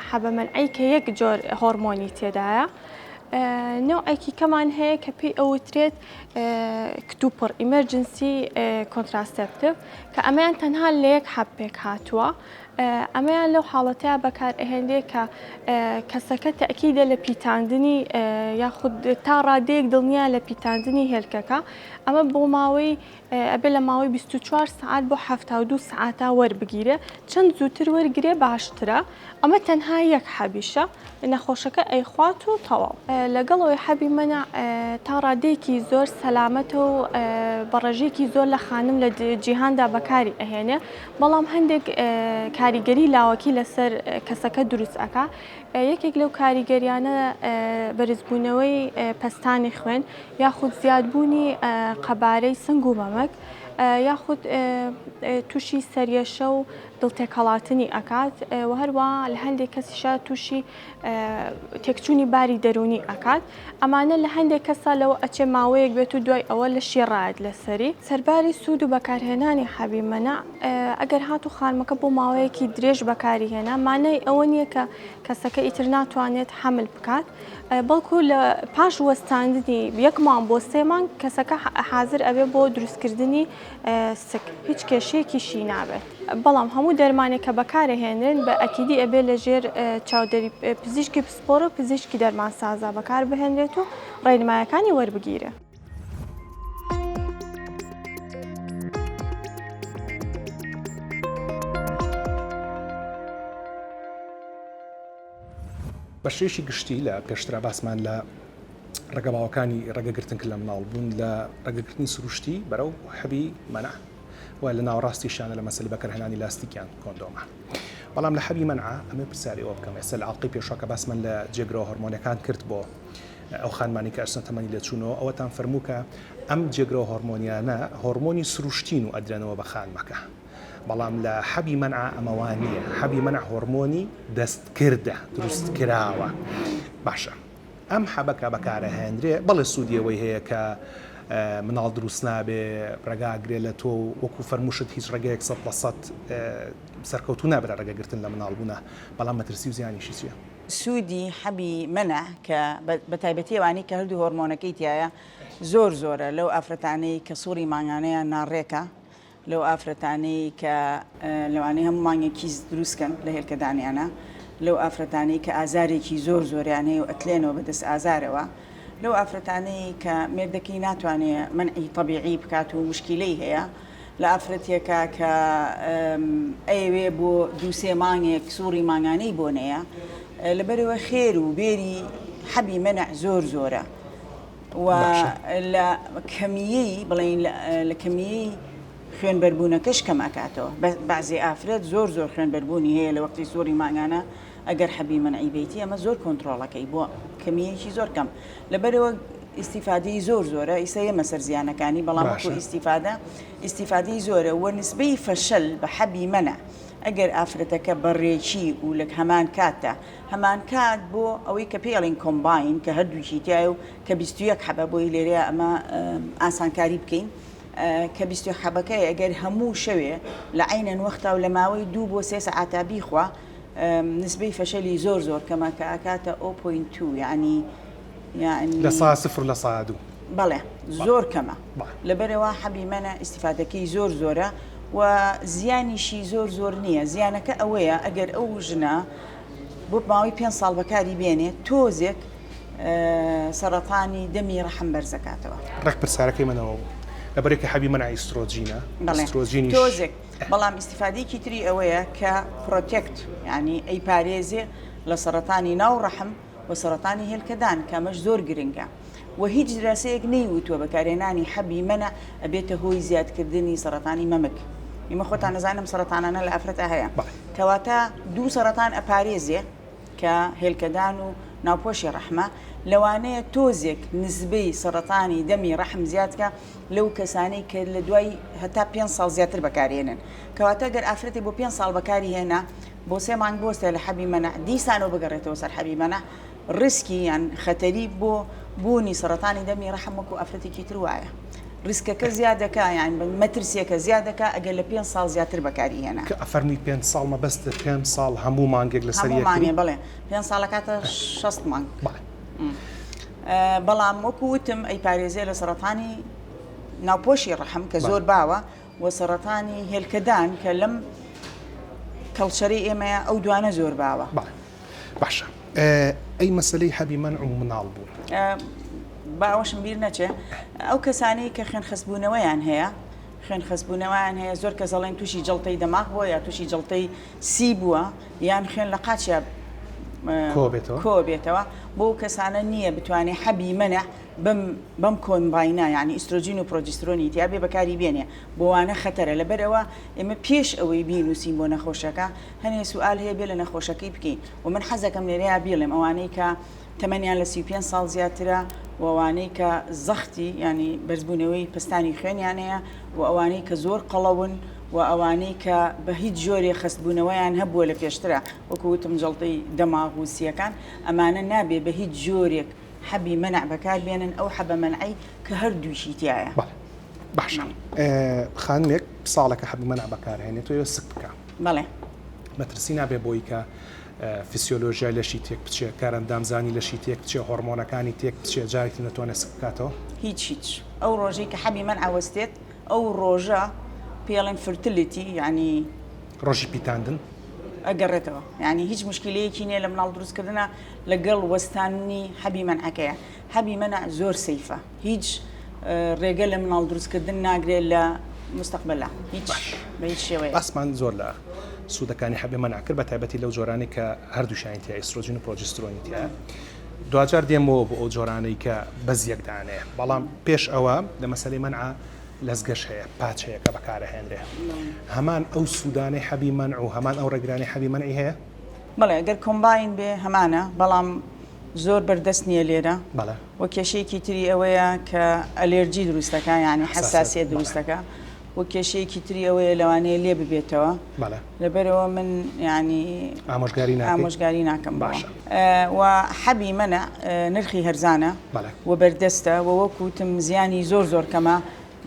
حەبەمەنعی کە یەک جۆر هۆرمۆنی تێدایە نوعێکی کەمان هەیە کە پێی ئەوترێت کتوپڕ ئیمەرجنسی کۆنتراسپتیڤ کە ئەمەیان تەنها لە یەک حەب پێک هاتووە ئەمەیان لەو حاڵەتەیە بەکار ئەهێندێ کە کەسەکە تەکیدە لە پیتاندنی یاخود تا ڕادەیەک دڵنیە لە پیتاندنی هێلکەکە ئەمە بۆ ماوەی ئەبێ لە ماوەی 24 سعات بۆ 72 سعاتا وەربگیرێ چەند زووتر وەرگێ باشترە ئەمە تەنها یەک حەبیشە نەخۆشەکە ئەیخوات و تەواو لەگەڵەوەی حەبی منە تا ڕادەیەکی زۆر سەلامەتە و بەڕێژێکی زۆر لە خانم لە جیهاندا بەکاری ئەهێنێ بەڵام هەندێک کاریگەری لاوەکی لەسەر کەسەکە دروست ئەکا یەکێک لەو کاریگەریانە بەرزبوونەوەی پەستانی خوێن یاخود زیادبوونی قەبارەی سنگ و مەمەک یاخود تووشی سەریەشە و دڵتێکهڵاتنی ئەکات و هەروە لە هەندێک کەسیشە تووشی تێکچوونی باری دەرونی ئەکات ئەمانە لە هەندێک کەسا لەوە ئەچێ ماوەیەک بێت و دوای ئەوە لە شێڕایەت لەسەری سەرباری سوود و بەکارهێنانی حەبی مەنع ئەگەر هات و خانمەکە بۆ ماوەیەکی درێژ بەکاری هێنا مانای ئەوە نییە کە کەسەکە ئیتر ناتوانێت حمل بکات بەڵکو لە پاش وەستاندنی یەک مام بۆ 3 مانگ کەسەکە حازر ئەبێ بۆ دروستکردنی سک هیچ کێشەیەکیشی نابێت بەڵام هەموو دەرمانێک کە بەکارهێنرێن بە ئەکیدی ئەبێ لەژێر چاودێری پزیشکی پسپۆرە و پزیشکی دەرمانسازا بەکار بهێنرێت و ڕێنمایەکانی وەربگیرە. بە شێشی گشتی لە پێشترا باسمان لە ڕێگەباوەکانی ڕێگەگرتن کە لە مناڵ بوون لە ڕێگەگرتنی سروشتی بەرەو حەبی مەنع و لە ناوەڕاستیشانە لە مەسەلەی بەکارهێنانی لاستیکیان کۆندۆمە بەڵام لە حەبی مەنع ئەمە پرسیاری ئەوە بکەم ئێستا لە ئاڵقەی پێشوە کە باسمان لە جێگرەوە هۆرمۆنەکان کرد بۆ ئەو خانمانی کە ئەرسنە تەمەنی لەچوونەوە ئەوەتان فەرموو کە ئەم جێگرەوە هۆرمۆنیانە هۆرمۆنی سروشتین و ئەدرێنەوە بە خانمەکە بەڵام لە حەبی مەنع ئەمەوان نییە حەبی مەنع هۆرمۆنی دەستکردە دروست کراوە باشە ئەم حەبەکە بەکارەهێنرێ بەڵێ سوودیەوەی هەیە کە مناڵ دروست نابێ ڕێگاگرێ لە تۆ وەکو فەرموشت هیچ ڕێگەیەک 100% سەرکەوتو نابرا ڕێگەگرتن لە مناڵ بوونە بەڵام مەترسی و زیانیشی چییە؟ سوودی حەبی مەنع کە بە تایبەتی ئەوانەی کە هەردوو هۆرمۆنەکەی تایە زۆرە لەو ئافرەتانەی کە سووری ماگانەیان ناڕێکە لەو ئافرەتانەی کە لەوانەیە هەموو مانگێکی دروستکەن لە هێلکەدانیانە لەو ئافرەتانەی کە ئازارێکی زۆریان هەیە و ئەتلێنەوە بەدەست ئازارەوە لەو ئافرەتانەی کە مێردەکەی ناتوانێت منعی طبیعی بکات و مشکلەی هەیە لە ئافرەتێکە کە ئەیوێ بۆ 2-3 مانگێک سووری ماگانەی بۆ نەیە لەبەرەوە خێر و بێری حەبی مەنع زۆرە و لە کەمیەی بڵین لە کەمیەی خوێنبەربوونەکەش کەم ئەکاتەوە بەعزی ئافرەت زۆر خوێنبەربوونی هەیە لە وەقتی سووری ماگانە ئەگەر حەبی منعی بیتی ئەمە زۆر کۆنتترۆڵەکەی بۆ کەمیەکی زۆر کەم لەبەرەوە ئیسیفادەی زۆرە ئیسە ئێمە سەر زیانەکانی بەڵام وەکو ئیسیفادەی زۆرە وە نسبەی فەشەل بە حەبی منە ئەگەر ئافرەتەکە بەڕێکی و لە هەمان کاتە هەمان کات بۆ ئەوەی کە پێڵین کۆمباین کە هەردووکی تایە و کە 21 حەبە بۆی لێرە ئەمە ئاسانکاری بکەین کە 21 حەبەکەی ئەگەر هەموو شەوێ لە عینەن وەختا و لە ماوەی 2 بۆ 3 سەعاتە بیخوا نسبەی فەشەلی زۆر کەمە کە ئاکاتە 0.2 یعنی لە سا سفر لە سا دوو بەڵێ زۆر کەمە لەبەرەوە حەبی منە ئیسیفادەکەی زۆرە و زیانیشی زۆر نییە زیانەکە ئەوەیە ئەگەر ئەو ژنە بۆ ماوەی 5 ساڵ بەکاری بێنێت تۆزێک سەرەتانی دەمی ڕەحم بەرزەکاتەوە ڕێک پرسیارەکەی منەوە لەبەرێککە حەبی منە ئیسترۆجینە تۆزێک بەڵام ئیسیفادەیەکی تری ئەوەیە کە پرۆتێکت یعنی ئەی پارێزێ لە سەرەتانی ناو ڕەحم و سەرەتانی هێلکەدان کەمەش زۆر گرنگە و هیچ دراسەیەک نەیوتووە بەکارهێنانی حەبی منە ئەبێتە هۆی زیادکردنی سەرەتانی مەمک ئمە خۆتان نەزانم سەرەتانانە لە ئافرەتە هەیە کەواتە دوو سەرەتان ئەپارێزێ کە هێلکەدان و ناوپۆشی ڕەحمە لەوانەیە تۆزێک نسبەی سەرەتانی دەمی ڕەحم زیادکە لەو کەسانەی کە لە دوای هەتا 5 ساڵ زیاتر بەکارهێنن کەواتە گەر ئافرەتی بۆ 5 ساڵ بەکاری هێنا بۆ 3 مانگ بۆستە لە حەبی منە دیسانەوە بگەڕێتەوە سەر حەبی منە ڕسکی یان خەتەری بۆ بوونی سەرەتانی دەمی ڕەحم وەکو ئافرەتێکی تر وایە ریسکەکە زیادەکە یان مەترسیەکە زیادەکە ئەگەر لە 5 ساڵ زیاتر بەکاری هێنا کە ئەفەرمی 5 ساڵ مەبەستە 5 ساڵ هەموو مانگێک لەسەر مانگێ بڵێ 5 ساڵە کاتە 6 مانگ بەڵام وەکو وتم ئەی پارێزێ لە سەرەتانی ناوپۆشی ڕەحم کە زۆر باوە و سەرەتانی هێلکەدان کە لەم کەڵچەری ئێمەیە ئەو دوانە زۆر باوە باشە ئەی مەسلەی حەبی منع و مناڵ بوون باوەشم بیر نەچێ ئەو کەسانی کە خوێن خستبوونەوەیان هەیە خوێن خستبوونەوەیان هەیە زۆر کە زەڵێن تووشی جەڵتەی دەماغ بووە یا تووشی جەڵتەی سی بووە یان خوێن لە قاچیا کۆبێتەوە بۆ کەسانە نییە بتوانێت حەبی منە بەم کۆمباینە یعنی ئیسترۆجین و پرۆجسترۆنی تیا بێ بەکاری بێنێ بۆوانە خەتەرە لەبەرەوە ئێمە پێش ئەوەی بینوسین بۆ نەخۆشەکە هەنێ سوال هەیە بێ لە نەخۆشەکەی بکەین و من حەزەکەم لێرەیە بیڵێم ئەوانەی کە تەمەنیان لە 35 ساڵ زیاترە و ئەوانەی کە زەختی ینی بەرزبوونەوەی پستانی خوێنیان هەیە و ئەوانەی کە زۆر قەڵەون و ئەوانەی کە بە هیچ جۆرێ خستبوونەوەیان هەبووە لە پێشترە وەکوتم جەڵتەی دەماغ و سیەکان ئەمانە نابێ بە هیچ جۆرێک حەبی منع بەکار بێنن ئەو حەبە منعی کە هەردووشی تایە باشە خانمێک ساڵێکە حەبی منع بەکارهێنێت تۆ سک بکە بەڵێ مەترسی نابێ بۆی کە فیسیۆلۆژیای لەشی تێک بچێ کارەندامزانی لەشی تێک بچێ هۆرمۆنەکانی تێک بچێ جارێکی نەتوانێت سک بکاتەوە هیچ ئەو ڕۆژەی کە حەبی منع وەستێت ئەو ڕۆژە پێڵێن فرتلیتی ینی ڕۆژی پیتاندن ئەگەڕێتەوە ینی هیچ مشکلەیەکی نیە لە مناڵ دروستکردنە لەگەڵ وەستانی حەبی منعەکەیە حەبی منع زۆر سەیفە هیچ ڕێگە لە مناڵ دروستکردن ناگرێت لە مستەقبەلا هیچ بە هیچ شێوەیە ئاسمان زۆر لە سوودەکانی حەبی منع کرد بە تایبەتی لەو جۆرانی کە هەردووشیان تیا ئیسترۆجین و پرۆجسترۆنی تایە دوجار دێمەوە بۆ ئەو جۆرانەی کە بەزیەکدانەیە بەڵام پێش ئەوە لە مەسەلەی منع لەزگەش هەیە پاچەیە کە بەکارەهێنرێ هەمان ئەو سوودانەی حەبی منع و هەمان ئەو ڕێگرانی حەبی منعی هەیە بەڵێ ئەگەر کۆمباین بێ هەمانە بەڵام زۆر بەردەست نییە لێرە وە کێشەیەکی تری ئەوەیە کە ئەلێرجی دروستەکە یعنی حساسیت دروستەکە و کێشەیەکی تری ئەوەیە لەوانەیە لێ ببێتەوە لەبەرەوە من ینی ئامۆژگاری ناکەم باشە و حەبی منە نرخی هەرزانە و بەردەستە و وەکوتم زیانی زۆر کەمە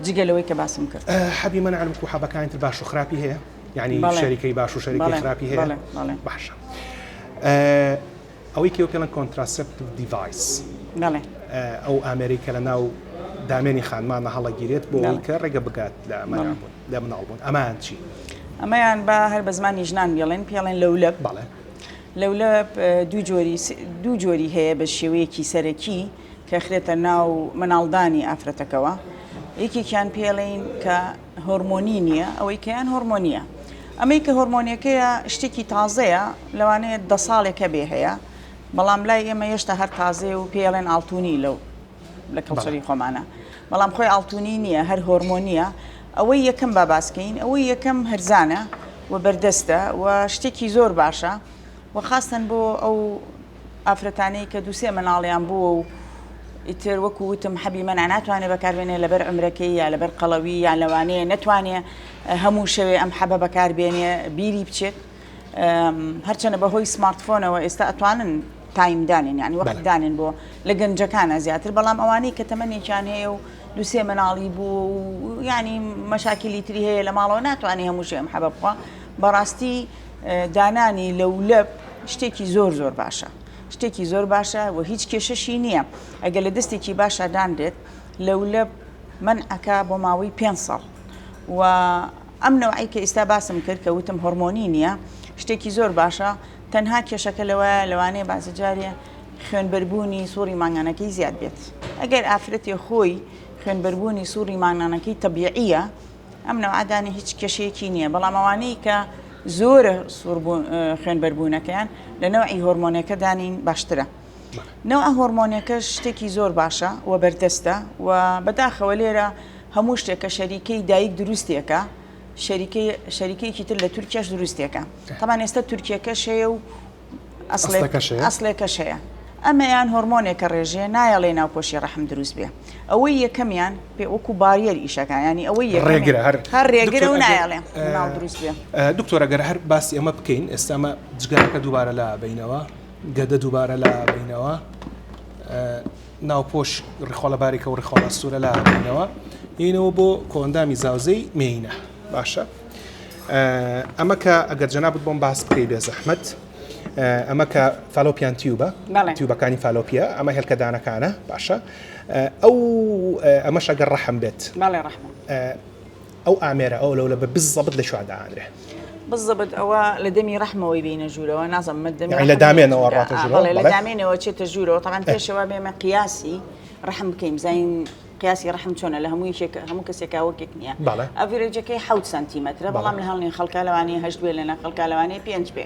جگەلەوەی کە باسم کرد حەبی منە علم و حەبەکانی تر باش و خراپی هەیە یعنی شەریکەی باش و شەریکەی خراپی هەیە باشە ئەوەی کێوە پێڵەن کۆنتراسپتیڤ دیڤایس ئەو ئامریکا لە ناو دامێنی خانمانە هەڵەگیرێت بۆ ئەوەی کە ڕێگە بگات لە مناڵبوون ئەمان چی؟ ئەمەیان بە هەر بە زمانی ژنان بێڵێن پێڵێن لەولەب لەولەب دوو جۆری هەیە بە شێوەیەکی سەرەکی کە خرێتە ناو مناڵدانی ئافرەتەکەوە یەکێکیان پێڵێن کە هۆرمۆنی نییە ئەوەی کەیان هۆرمۆنیە ئەمەی کە هۆرمۆنیەکەیە شتێکی تازەیە لەوانەیە 10 ساڵێکە بێ هەیە بەڵام لای ئێمە هێشتا هەر تازێ و پێڵێن ئاڵتونی لە کەڵچەری خۆمانە بەڵام خۆی ئاڵتونی نییە هەر هۆرمۆنیە ئەوەی یەکەم باباسکەین ئەوەی یەکەم هەرزانە و بەردەستە و شتێکی زۆر باشە وخاصة بو أو ئافرەتانەی کە دووسێ منداڵیان بووە و ئیتر وەکو وتم حەبی منع ناتوانێت بەکاربێنێ لەبەر عمرەکەی یا لەبەر قەڵەوی یان لەوانەیە نەتوانێت هەموو شەوێ ئەم حەبە بەکاربێنێ بیری بچێت هەرچەنە بەهۆی سمارتفۆنەوە ئێستا ئەتوانن تایم دانین یعنی وەخت دانین بۆ لە گەنجەکانە زیاتر بەڵام ئەوانەی کە تەمەنێکیان هەیە و دووسێ منداڵی بوو و ینی مەشاکلی تری هەیە لە ماڵەوە ناتوانێت هەموو شێ ئەم حەبە بخوا بەڕاستی دانانی لەولەب شتێکی زۆر باشە شتێکی زۆر باشە و هیچ کێشەشی نییە ئەگەر لە دەستێکی باشە دانرێت لەولەب منعەکە بۆ ماوەی 5 ساڵ و ئەم نەوعی کە ئێستا باسم کرد کە وتم هۆرمۆنی نییە شتێکی زۆر باشە تەنها کێشەکە لەوانەیە بازجارێ خوێنبەربوونی سووری ماگانەکەی زیاد بێت ئەگەر ئافرەتی خۆی خوێنبەربوونی سووری ماگانەکەی تەبیعیە ئەم نەوعدانی هیچ کێشەیەکی نییە بەڵام ئەوانەی کە زۆرە خوێنبەربوونەکەیان لە نەوعی هۆرمۆنەکە دانین باشترە نەوع هۆرمۆنەکە شتێکی زۆر باشە و بەردەستە و بەداخەوە لێرە هەموو شتێکە شەریکەی دایک دروستێکە شەریکەیەکی تر لە تورکیاش دروستێکە تەمان ئێستا تورکیەکەش هەیە و ئەسڵێکەش هەیە ئەمەیان هۆرمۆنێکە ڕێژێ نایەڵێ ناوپۆشی ڕەحم دروست بێ ئەوەی یەکەمیان پێ وەکو باریەر ئیشەکە ینی ئەوەی هەر ڕێگرە و نایەڵێ ناو دروست بێ دکتۆر ئەگەر هەر باسی ئەمە بکەین ئێستا ئەمە جگارەکە دووبارە لە بینەوە گەدە دووبارە لە بینەوە ناوپۆش ڕخۆڵەبارێکە و ڕخۆڵە سوورە لە بینەوە هینەوە بۆ کۆندامی زاوزەی مێینە باشە ئەمە کە ئەگەر جەنابەت بۆم باس بکەی بێ زەحمەت ئەمە کە فالۆپیان تیوبە تیوبەکانی فالۆپیە ئەمە هێلکەدانەکانە باشە ئەمەش ئەگەر ڕەحم بێت ئەو ئامێرە ئەو لەو لە بە بزەبت لە شووا داهانرێ بالضبط ئەوە لە دەمی ڕەحمەوەی بینە ژوورەوە نازم لە دامێنەوە ڕاتە ژوورەوە لە دامێنەوە چێتە ژوورەوە تەمان پێشەوە بێمە قیاسی ڕەحم بکەین زین قیاسی ڕەحم چۆنە لە هەموو کەسێکا وەکێک نییە ئەڤێرێجەکەی 7 سانتیمەترە بەڵام لە هەڵنێ خەڵکا لەوانەیە 8 بێ لەنا خەڵکا لەوانەیە 5 بێ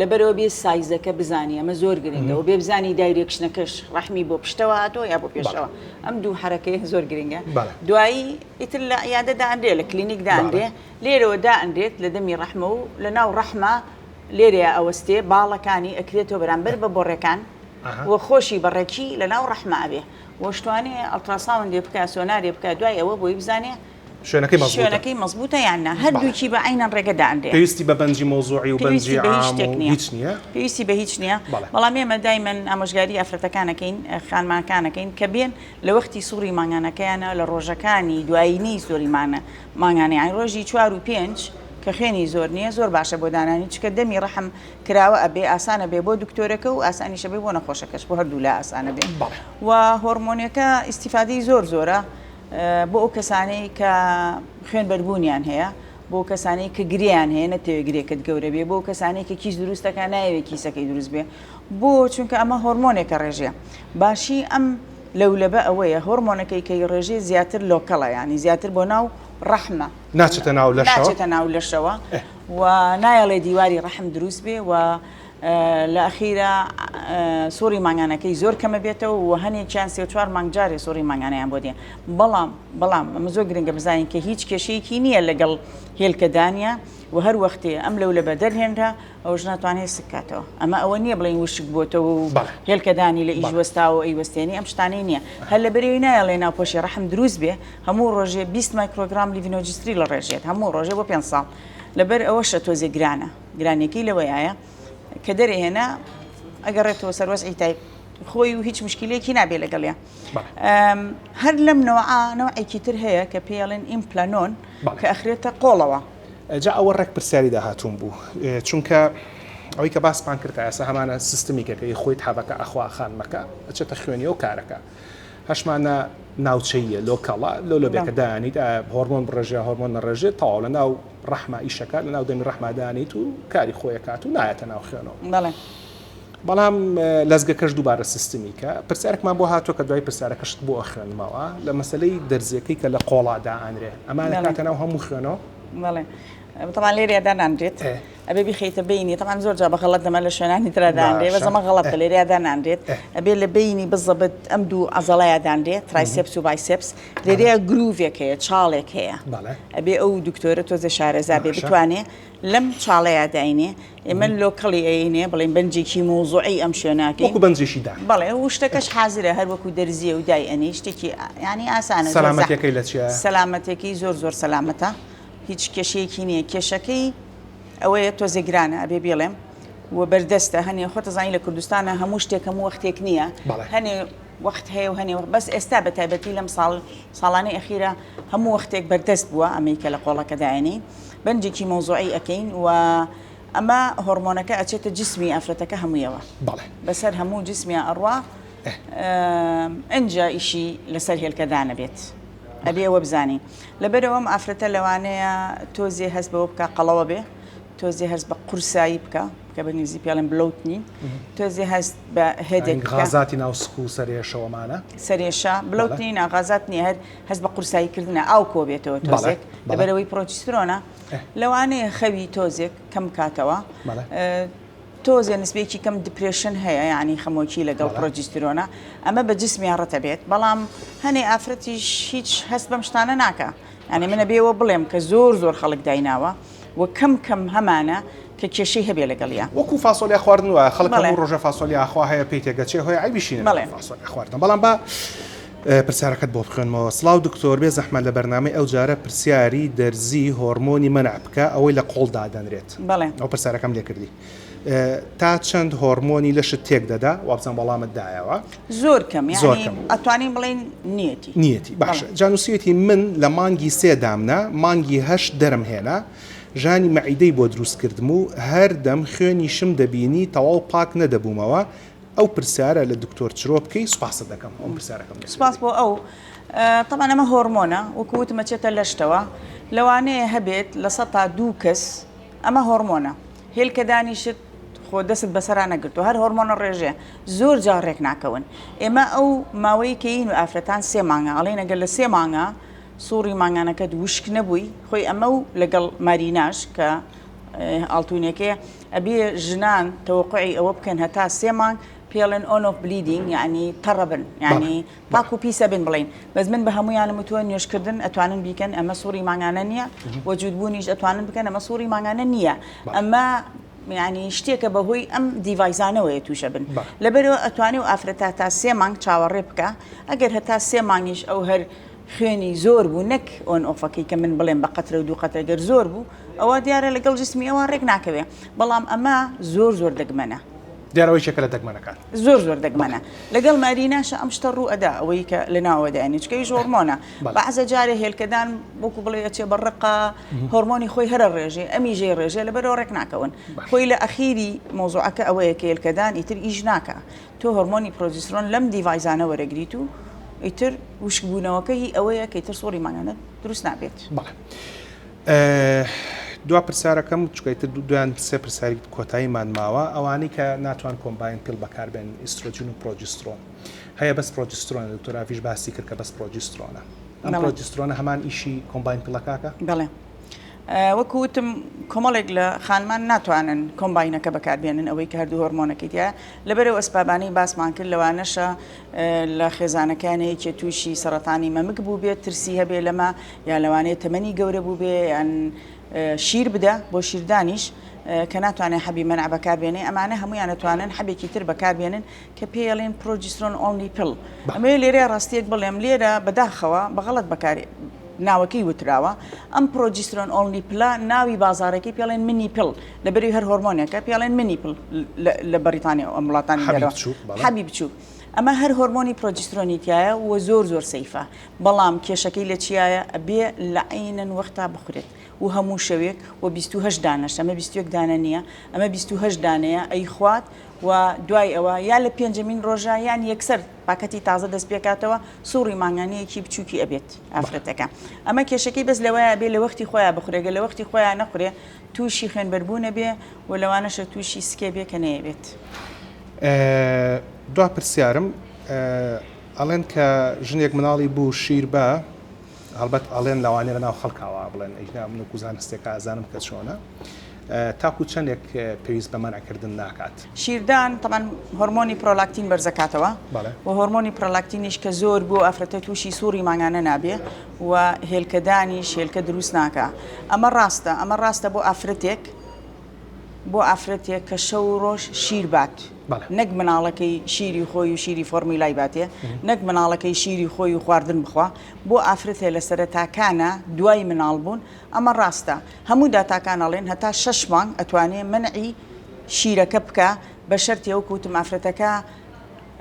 لەبەرەوە بێ سایزەکە بزانانی ئەمە زۆر گرنگە و بێ بزانی دایرێکشنەکەش ڕەحمی بۆ پشتەوە هاتۆ یا بۆ پێشەوە ئەم دوو حرەکەی زۆر گرنگە دوایی ئیتر لە عیادەدا ئەندێ لە کلینیکدا ئەندێ لێرەوە دا ئەندێت لە دەمی ڕەحمە و لە ناو ڕەحمە لێرەیە ئەوەستێ باڵەکانی ئەکرێتەوە بەرامبەر بە بۆڕێکان و خۆشی بەڕێکی لە ناو ڕەحمە ئەبێ وەشتوانێ ئەڵتراساوندێ بکە سۆنارێ بکە دوای ئەوە بۆی بزانێ شوێنەکەی مەزبوطە یاننا هەردووکی بە عینەن ڕێگەدا ئەندێ پێویستی بە بەنجی مۆزوعی و بەنجی عام هیچ نییە پێویستی بە هیچ نییە بەڵام ئێمە دایمەن ئامۆژگاری ئافرەتەکانەکەین خانمانەکانەکەین کە بێن لە وەختی سووری ماگانەکەیانە لە ڕۆژەکانی دوایینی سووری ماگانەیان ڕۆژی 4 و 5 کە خوێنی زۆر نییە زۆر باشە بۆ دانانی چکە دەمی ڕەحم کراوە ئەبێ ئاسانە بێ بۆ دکتۆرەکە و ئاسانیشە بێ بۆ نەخۆشەکەش بۆ هەردوو لە ئاسانە بێ و هۆرمۆنەکە ئیستیفادەی زۆرە بۆ ئەو کەسانەی کە خوێنبەربوونیان هەیە بۆ کەسانەی کە گریان هەیە نەتەوێت گرێکت گەورە بێ بۆ کەسانەی کە کیس دروستەکە ناوێت کیسەکەی دروست بێ بۆ چونکە ئەمە هۆرمۆنێکە ڕێژێ باشی ئەم لەولەبە ئەوەیە هۆرمۆنەکەی کە ڕێژێ زیاتر لۆکەڵە ینی زیاتر بۆ ناو ڕەحمە ناچێتە ناو لەشەوە و نایەڵێ دیواری ڕەحم دروست بێ و لە ئەخیرە سووری ماگانەکەی زۆر کەمە بێتەوە و هەنێکیان 3-4 مانگجارێ سووری ماگانەیان بۆ دێ بەڵام ئەمە زۆر گرنگە بزانین کە هیچ کێشەیەکی نییە لەگەڵ هێلکەدانە و هەر وەختێ ئەم لەو بە دەرهێنرا ئەوش ناتوانێت سکاتەوە ئەمە ئەوە نییە بڵین وشک بۆتەوە و هێلکەدانی لە ئیژوەستاوە ئەیوەستێنی ئەم شتانەی نییە هەر لە بەرەوەی نایەڵێ ناوپۆشی ڕەحم دروست بێ هەموو ڕۆژێ 20 مایکرۆگرام لیڤینۆجستری لە ڕێژێت هەموو ڕۆژێ بۆ 5 ساڵ لەبەر ئەوەشە تۆزێ گرانێکی لەوەیە کە دەرێهێنا ئەگەڕێتەوە سەروەزعی تایب خۆی و هیچ مشکلەیەکی نابێ لەگەڵێ هەر لەم نەوعێکی تر هەیە کە پێڵێن ئیمپلانۆن کە ئەخرێتە قۆڵەوە جا ئەوە ڕێک پرسیاری داهاتوون بوو چونکە ئەوەی کە باسمان کرد ئاسا هەمانە سیستمیکەکە خۆی حەبەکە ئەخوا خانمەکە ئەچێتە خوێنی و کارەکە هەشمانە ناوچەیە لۆکەڵە لۆ بێکە دانیت هۆرمۆن بڕێژێ هۆرمۆن نەڕێژێت تەواو لە ناو ڕەحمە ئیشەکە لە ناو دەمی ڕەحمەدانیت و کاری خۆیەکات و نایەتە ناو خوێنەوە بەڵام لەزگەکەش دووبارە سیستمیکە پرسیارێکمان بۆ هاتووە کە دوای پرسیارەکەشت بۆ خوێنمەوە لە مەسلەی دەرزیەکەی کە لە قۆڵادا ئەنرێ ئەمانە کاتە ناو هەموو خوێنەوە بەڵێ طبعا لێرە دانانرێت ئەبێ بخیتە بینی طبعا زۆر جا بەغەڵەت دەمە لە شوێنانی ترا دانرێت بەزەمە غەڵەتە لێرە دانانرێت ئەبێ لە بینی بزەبت ئەم دوو عەزەڵەیە دانرێت ترایسێپس و بایسێپس لێرەیە گروڤێک هەیە چاڵێک هەیە ئەبێ ئەو دکتۆرە تۆزە شارەزا بێ بتوانێ لەم چاڵەیە داینێ ئێمە لۆکەڵی ئەینێ بڵێن بەنجێکی مۆزوعی ئەم شوێناکەی وەکو بەنجێکی دان بەڵێ و شتەکەش حازرە هەر وەکو دەرزیە و دای ئەنی شتێکی ینی ئاسانە سەلامەتیەکەی لە چیە؟ سەلامەتێکی زۆر سەلامەتە هیچ کێشەیەکی نییە کێشەکەی ئەوەیە تۆزێ گرانە ئەبێ بێڵێم و بەردەستە هەنێ خۆتە زانی لە کوردستانە هەموو شتێک هەموو وەختێک نییە هەنێ وەخت هەیە و هەنێ بەس ئێستا بە تایبەتی لەم ساڵانەی ئەخیرە هەموو وەختێک بەردەست بووە ئەمریکا لە قۆڵەکەدایانی بەنجێکی مۆزوعی ئەەکەین و ئەمە هۆرمۆنەکە ئەچێتە جسمی ئافرەتەکە هەموویەوە بەسەر هەموو جسمیە ئەڕوا ئەنجا ئیشی لەسەر هێلکەدانە بێت ئەبێ ئەوە بزانین لەبەرەوە ئەم ئافرەتە لەوانەیە تۆزێ هەست بەوە بکە قەڵەوە بێ تۆزێ هەست بە قورسایی بکە کە بەنیزی پێڵێن بلوتنی تۆزێ هەست بە هێدێک غازاتی ناوسک و سەرێشەوەمانە سەرێشە بلوتنی ناغازات نیە هەر هەست بە قورساییکردنە ئاو کۆ بێتەوە تۆزێک لەبەرەوەی پرۆتیسترۆنە لەوانەیە خەوی تۆزێک کەم کاتەوە تۆزێ نسبێکی کەم دپرێشن هەیە ینی خەمۆکی لەگەڵ پرۆجیسترۆنە ئەمە بە جسمیان ڕەتە بێت بەڵام هەنێ ئافرەتیش هیچ هەست بەم شتانە ناکە ینی منە بێەوە بڵێم کە زۆر خەڵک دایناوە و کەم هەمانە کە کێشەی هەبێ لەگەڵیان وەکو فاسۆلیا خواردنەوە خەڵک ڕۆژە فاسۆلیا خوا هەیە پێی تێگەچێ هۆی ئایبیشینە فاسۆلیا خواردن بەڵام بە پرسیارەکەت بۆ بخوێنمەوە سڵاو دکتۆر بێ زەحمەت لە بەرنامەی ئەو جارە پرسیاری دەرزی هۆرمۆنی مەنع بکە ئەوەی لە قۆڵدا دەنرێت ئەو پرسیارەکەم لێ کردی تا چەند هۆرمۆنی لەشت تێک دەدا وابزان وەڵامت دایەوە زۆر کەم ئەتوانین بڵێن نیەتی باشە جانوسیەتی من لە مانگی سێ دامنا مانگی هەشت دەرم هێنا ژانی مەعیدەی بۆ دروست کردم و هەردەم خوێنی شم دەبینی تەواو پاک نەدەبوومەوە ئەو پرسیارە لە دکتۆر چرۆ بکەی سوپاست دەکەم ئەو پرسیارەکەم سوپاس بۆ ئەو طبعا ئەمە هۆرمۆنە وەکووتمە چێتە لەشتەوە لەوانەیە هەبێت لە 102 کەس ئەمە هۆرمۆنە هێلکەدانیشت خۆ دەست بەسەرا نەگرتو هەر هۆرمۆنە ڕێژێ زۆر جار ڕێک ناکەون ئێمە ئەو ماوەی کەین و ئافرەتان سێ مانگە ئەڵێ نەگەر لە سێ مانگە سووری ماگانەکەت وشک نەبووی خۆی ئەمە و لەگەڵ ماریناش کە ئاڵتونێکەیە ئەبێ ژنان تەوەقعی ئەوە بکەن هەتا سێ مانگ پێڵێن ئۆن ئۆف بلیدینگ یعنی تەڕەبن یعنی پاک و پیسە بن بڵین بەس من بە هەمویانم وتووە نوێشکردن ئەتوانن بیکەن ئەمە سووری ماگانە نییە وەجودبوونیش ئەتوانن بکەن ئەمە سووری ماگانە نییە ئەمە ینی شتێکە بەهۆی ئەم دیڤایزانەوەیە تووشە بن لەبەرەوە ئەتوانێ و ئافرەتا تا سێ مانگ چاوەڕێ بکە ئەگەر هەتا سێ مانگیش ئەو هەر خوێنی زۆر بوو نەک ئۆن ئۆفەکەی کە من بڵێم بە قەترە و دوو قەتەگەر زۆر بوو ئەوە دیارە لەگەڵ جسمی ئەوە ڕێک ناکەوێ بەڵام ئەمە زۆر دەگمەنە دیارەوەی شەکە لە دەگمەنەکان زۆر دەگمەنە لەگەڵ ماریناشە ئەم شتە ڕوو ئەدا ئەوەی کە لە ناوەدایانی چکەویش هۆرمۆنە بەعزە جارێ هێلکەدان بۆکو بڵێ ئەچێ بەڕقا هۆرمۆنی خۆی هەرە ڕێژێ ئەمیژەی ڕێژێ لەبەرەوە ڕێک ناکەون خۆی لە ئەخیری مۆزوعەکە ئەوەیە کە هێلکەدان ئیتر ئیش ناکە تۆ هۆرمۆنی پرۆجسترۆن لەم دیڤایزانە وەرەگریت و ئیتر وشکبوونەوەکەی ئەوەیە کە ئیتر سووری ماگانە دروست نابێت دوا پرسیارەکەم چکەیتر دویان سێ پرسیاری کۆتاییمان ماوە ئەوانەی کە ناتوان کۆمباین پیل بەکاربێن ئیسترۆجین و پرۆجسترۆن هەیە بەس پرۆجسترۆن دکتۆراڤیش باسی کرد کە بەس پرۆجسترۆنە ئەم پرۆجسترۆنە هەمان ئیشی کۆمباین پیلەکەکە بەڵێ وەکوتم کۆمەڵێک لە خانمان ناتوانن کۆمباینەکە بەکاربێنن ئەوەی کە هەردوو هۆرمۆنەکەی دیە لەبەرەوە ئەسپابانەی باسمان کرد لەوانەشە لە خێزانەکانەیەکی تووشی سەرەتانی مەمک بوو بێت ترسی هەبێ لەمە یا لەوانەیە تەمەنی گەورە بوو بێ یان شیر بدە بۆ شیردانیش کە ناتوانێت حەبی مەنع بەکاربێنێ ئەمانە هەمویان ناتوانن حەبێکی تر بەکاربێنن کە پێڵێن پرۆجسترۆن ئۆنلی پڵ ئەمە لێرە ڕاستیەک بڵێم لێرە بەداخەوە بەغەڵەت بەکارێ ناوەکەی وتراوە ئەم پرۆجسترۆن ئۆنلی پلا ناوی بازارەکەی پێڵێن منی پڵ لەبەری هەر هۆرمۆنێکە پێڵێن منی پڵ لە بەریتانیا ئەم وڵاتانی حەبی بچوو ئەمە هەر هۆرمۆنی پرۆجسترۆنیتیایە و زۆر سەیفە بەڵام کێشەکەی لە چیایە ئەبێ لە عینەن وەختا بخورێت و هەموو شەوێک و 28 دانەش ئەمە 21 دانە نییە ئەمە 28 دانەیە ئەی خوات و دوای ئەوە یا لە پێنجەمین ڕۆژە یان یەکسەر پاکەتی تازە دەست پێکاتەوە سووری ماگانەیەکی بچووکی ئەبێت ئافرەتەکە ئەمە کێشەکەی بەس لەوەیە بێ لە وەختی خۆیان بخورێگە لە وەختی خۆیان نەخورێ تووشی خوێنبەربوونە بێ و لەوانەشە تووشی سکێ بێ کە نەیەبێت دوا پرسیارم ئەڵێن کە ژنێک مناڵی بوو شیر بە هەڵبەت ئەڵێن لەوانەیە لەناو خەڵکاوە بڵێن ئەینا من وەکو زانستێکە ئازانم کە چۆنە تاکو چەندێک پێویست بە مەنعکردن ناکات. شیردان طبعا هۆرمۆنی پرۆلاکتین بەرزەکاتەوە و هۆرمۆنی پرۆلاکتینیش کە زۆر بۆ ئەفرەتە تووشی سووری ماگانە نابێ و هێلکەدانیش هێلکە دروست ناکە. ئەمە ڕاستە بۆ ئافرەتێک کە شەو ڕۆژ شیر بات نەک مناڵەکەی شیری خۆی و شیری فۆرمیلای باتێ نەک مناڵەکەی شیری خۆی و خواردن بخوا بۆ ئافرەتێ لە سەرەتاکانە دوای مناڵ بوون ئەمە ڕاستە هەموو داتاکانەڵێن هەتا 6 مانگ ئەتوانێ منعی شیرەکە بکە بە شەرتی ئەو کەوتم ئافرەتەکە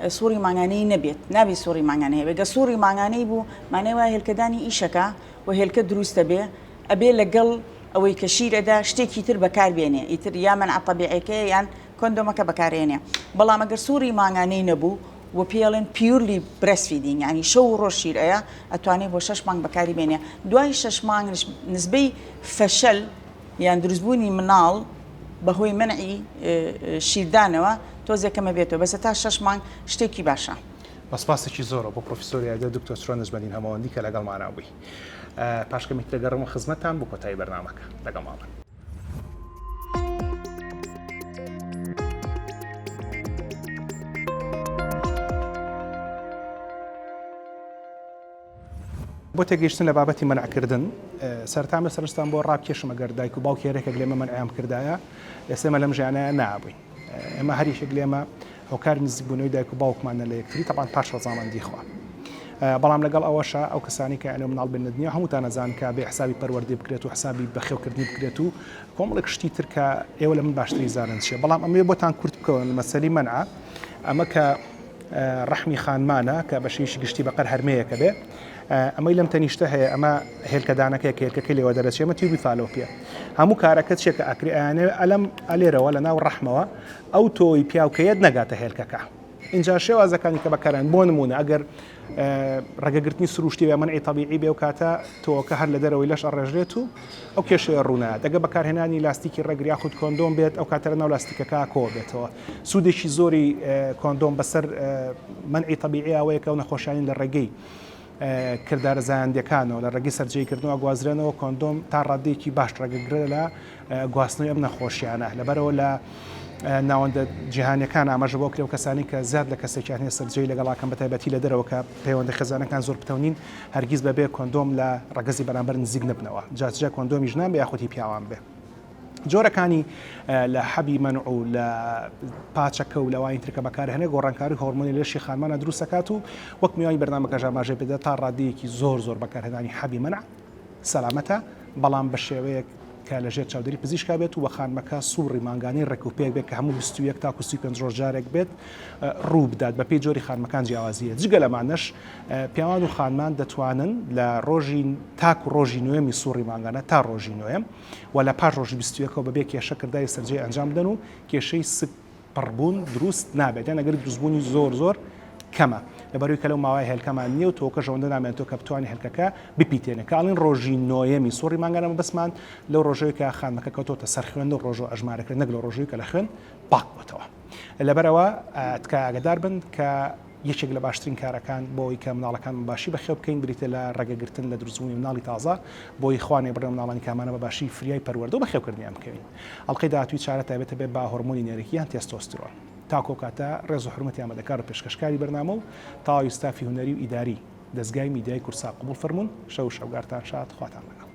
سووری ماگانەی نەبێت نابێت سووری ماگانە هەیە بێگە سووری ماگانەی بوو مانەوە هێلکەدانی ئیشەکە و هێلکە دروستە بێ ئەبێ لەگەڵ ئەوەی کە شیرەدا شتێکی تر بەکاربێنێ ئیتر یا منع طەبیعیەکەیە یان کۆندۆمەکە بەکارێنێ بەڵام ئەگەر سووری ماگانەی نەبوو و پێڵێن پیورلی برەسفیدینگ ینی شەو و ڕۆژ شیرەیە ئەتوانێت بۆ 6 مانگ بەکاری بێنێ دوای 6 مانگ نسبەی فەشەل یان دروستبوونی مناڵ بەهۆی منعی شیردانەوە تۆزێکەمە بێتەوە بەسە تا 6 مانگ شتێکی باشە. بەسپاسێکی زۆرە بۆ پرۆفیسۆری یاردە دکتۆر چڕۆ نەجمەدین هەمەوەندی کە لەگەڵمانە بووی. پاشکەمی دەگەڕم و خزمەتان بۆ کۆتایی بەرنامەکە لەگەڵمانە. بۆ تێگەیشتن لە بابەتی مەنعکردن سەرتان سەرستان بۆ ڕابکێشم ئەگەر دایک و باوکی هەرێکێک لێمە مەنعیان کردایە ئێسێمە لەم ژیانەیە نابووین ئێمە هەریشێک لێمە هۆکاری نزیکبوونەوەی دایک و باوکمانە لە یەکتری تەبان پاش ڕەزامەندی خوا بەڵام لەگەڵ ئەوەشە ئەو کەسانی کە ئەنێ مناڵ بێنە دنیا هەمووتان نەزان کە بێ حسابی پەروەردەی بکرێت و حسابی بەخێوکردنی بکرێت و کۆمەڵێک شتی تر کە ئێوە لە من باشتری زانن چێ بەڵام ئەمێ بۆتان کورت بکەون مەسەلی مەنعە ئەمە کە ڕەحمی خانمانە کە بەشەیەکی گشتی بەقەر هەرمەیەکە بێ ئەمەی لەم تەنیشتە هەیە ئەمە هێلکەدانەکەی کە هێلکەکەی لێوە دەرەچێ ئەمە تیوبی فالۆپیە هەموو کارەکەت چێکە ئەکری ئەیانێ ئەلەم ئەلێرەوە لە ناو ڕەحمەوە ئەو تۆی پیاوکەیەت نەگاتە هێلکەکە اینجا شێوازەکانی کە بەکارن بۆ نمونە ئەگەر ڕێگەگرتنی سروشتی بێ منعی طەبیعی بێ و کاتە تۆکە هەر لە دەرەوەی لەش ئەڕێژرێت و ئەو کێشەیە ڕوونات دەگە بەکارهێنانی لاستیکی ڕێگر یاخود کۆندۆم بێت ئەو کاتە ناو لاستیکەکە کۆ بێتەوە سوودێکی زۆری کۆندۆم بەسەر منعی طەبیعی ئەوەیە کە ئەو نەخۆشیانی لە ڕێگەی کردارە زایندەکانەوە لە ڕێگەی سەررجەیکردنەوە گوازرێنەوە کۆندۆم تا ڕادەیەکی باش ڕێگەگرێت لە گواستنەوەی ئەم نەخۆشیانە لەبەرەوە لە ناوەندە جیهانیەکان ئاماژە بۆ کرێ و کەسانی کە زیاد لە کەسێکیان هەیە سەررجەی لەگەڵاکەم بەتایبەتی لە دەرەوە کە پەیوەندی خێزانەکان زۆر پتەونین هەرگیز بەبێ کۆندۆم لە ڕەگەزی بەرامبەر نزیک نبنەوە جاجا کۆندۆمیش نابێ یاخودی پیاوان بێ جۆرەکانی لە حەبی منع و لە پاچەکە و لەوانی ترکە بەکارهێنێ گۆڕانکاری هۆرمۆنی لەشی خانمانە دروستەکات و وەک میوانی بەرنامەکەژ ئاماژە پێدا تا ڕادەیەکی زۆر بەکارهێنانی حەبی منع سەلامەتە بەڵام بە شێوەیەک کە لەژێر چاودێری پزیشکا بێت و بە خانمەکە سووڕی مانگانی ڕێکوپێک بێت کە هەموو 21 تا 25 ڕۆژ جارێک بێت ڕوو بدات بە پێی جۆری خانمەکان جیاوازیە جگە لەمانەش پیاوان و خانمان دەتوانن لە ڕۆژی تاک و ڕۆژی نوێمی سووڕی مانگانە تا ڕۆژی نوێم و لە پاش ڕۆژی 21ەوە بەبێ کێشە کردای سەررجەی ئەنجام بدەن و کێشەی سک پڕبوون دروست نابێت یان ئەگەر دروستبوونی زۆر کەمە لەبەروی کە لەو ماوای هێلکەمان نییە و تۆکە ژەوەندە نامێنێتەوە کە بتوانانی هێلکەکە بپیتێنێ کاڵین ڕۆژی نۆیەمی سووڕی مانگانەمە بەسمان لەو ڕۆژەوەی کە خانمەکە کەوتۆتە سەر خوێندە ڕۆژ و ئەژمارەکرد نەک لە ڕۆژەوەی کە لە خوێن پاک بۆتەوە لەبەرەوە تکە ئاگدار بن کە یەکێک لە باشترین کارەکان بۆی کە مناڵەکان باشی بەخێو بکەین بریتە لە ڕێگەگرتن لە دروستبوونی مناڵی تازە بۆی خوانێ بڕێ مناڵانی کامانە بە باشی فریای پەروەردە و بەخێوکردنیان بکەین ئەڵلقەی داهاتووی چارە تایبەتە بێت با هۆرمۆنی نێرەکی یان تێستۆستیرۆن تاکۆ کاتە ڕێز و حرمەتی ئامادەکار و پێشکەشکاری بەرنامە و تاوای ستافی هونەری و ئیداری دەستگای میدیای کورسا قبول فەرموون شەو شەوگارتان شاد خواتان لەگەڵ